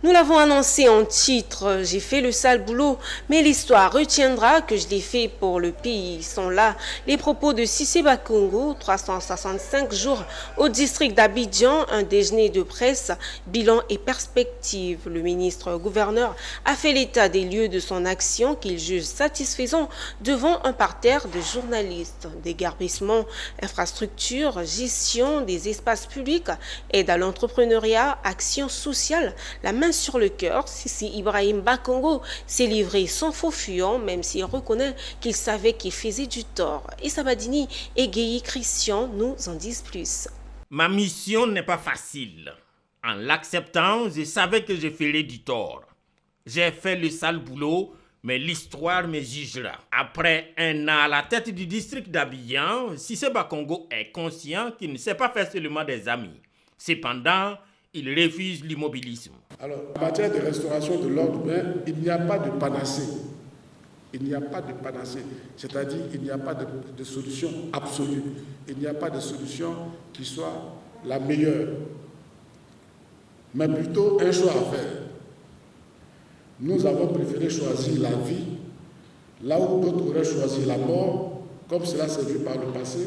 Nous l'avons annoncé en titre, j'ai fait le sale boulot, mais l'histoire retiendra que je l'ai fait pour le pays. Ils sont là les propos de Cissé Bakongo, 365 jours au district d'Abidjan, un déjeuner de presse, bilan et perspective. Le ministre-gouverneur a fait l'état des lieux de son action qu'il juge satisfaisant devant un parterre de journalistes. Déguerpissement, infrastructure, gestion des espaces publics, aide à l'entrepreneuriat, action sociale, la main sur le cœur, Sissi Ibrahim Bakongo s'est livré sans faux fuyant, même s'il reconnaît qu'il savait qu'il faisait du tort. Issa Badini et Guéhi Christian nous en disent plus. Ma mission n'est pas facile. En l'acceptant, je savais que je ferais du tort. J'ai fait le sale boulot, mais l'histoire me jugera. Après un an à la tête du district d'Abidjan, Cissé Bakongo est conscient qu'il ne sait pas faire seulement des amis. Cependant, il refuse l'immobilisme. Alors, en matière de restauration de l'ordre humain, il n'y a pas de panacée. Il n'y a pas de panacée, c'est-à-dire il n'y a pas de solution absolue. Il n'y a pas de solution qui soit la meilleure, mais plutôt un choix à faire. Nous avons préféré choisir la vie, là où d'autres auraient choisi la mort, comme cela s'est vu par le passé,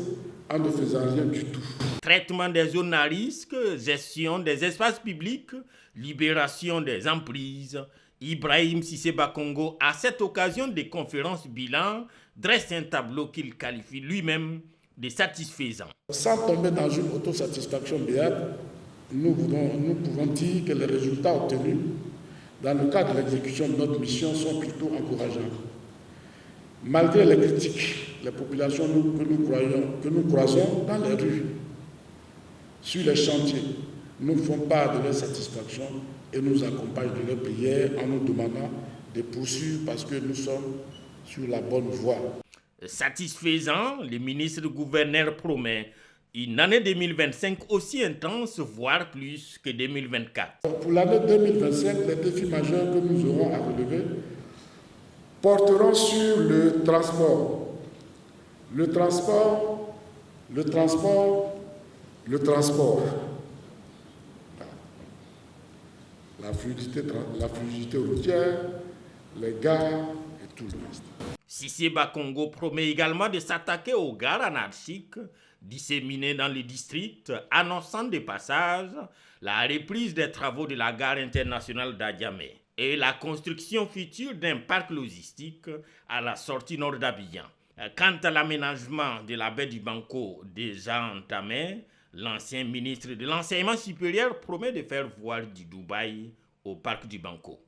en ne faisant rien du tout. Traitement des zones à risque, gestion des espaces publics, libération des emprises. Ibrahim Cissé Bakongo, à cette occasion des conférences bilan, dresse un tableau qu'il qualifie lui-même de satisfaisant. Sans tomber dans une autosatisfaction béate, nous pouvons dire que les résultats obtenus dans le cadre de l'exécution de notre mission sont plutôt encourageants. Malgré les critiques, les populations que nous croisons dans les rues, sur les chantiers, nous font part de leur satisfaction et nous accompagnent de leurs prières en nous demandant de poursuivre parce que nous sommes sur la bonne voie. Satisfaisant, le ministre-gouverneur promet une année 2025 aussi intense, voire plus que 2024. Pour l'année 2025, les défis majeurs que nous aurons à relever porteront sur le transport. Le transport. La fluidité routière, les gares et tout le reste. Cissé Bakongo promet également de s'attaquer aux gares anarchiques disséminées dans le district, annonçant de passage la reprise des travaux de la gare internationale d'Adjamé et la construction future d'un parc logistique à la sortie nord d'Abidjan. Quant à l'aménagement de la baie du Banco déjà entamé, l'ancien ministre de l'Enseignement supérieur promet de faire voir du Dubaï au parc du Banco.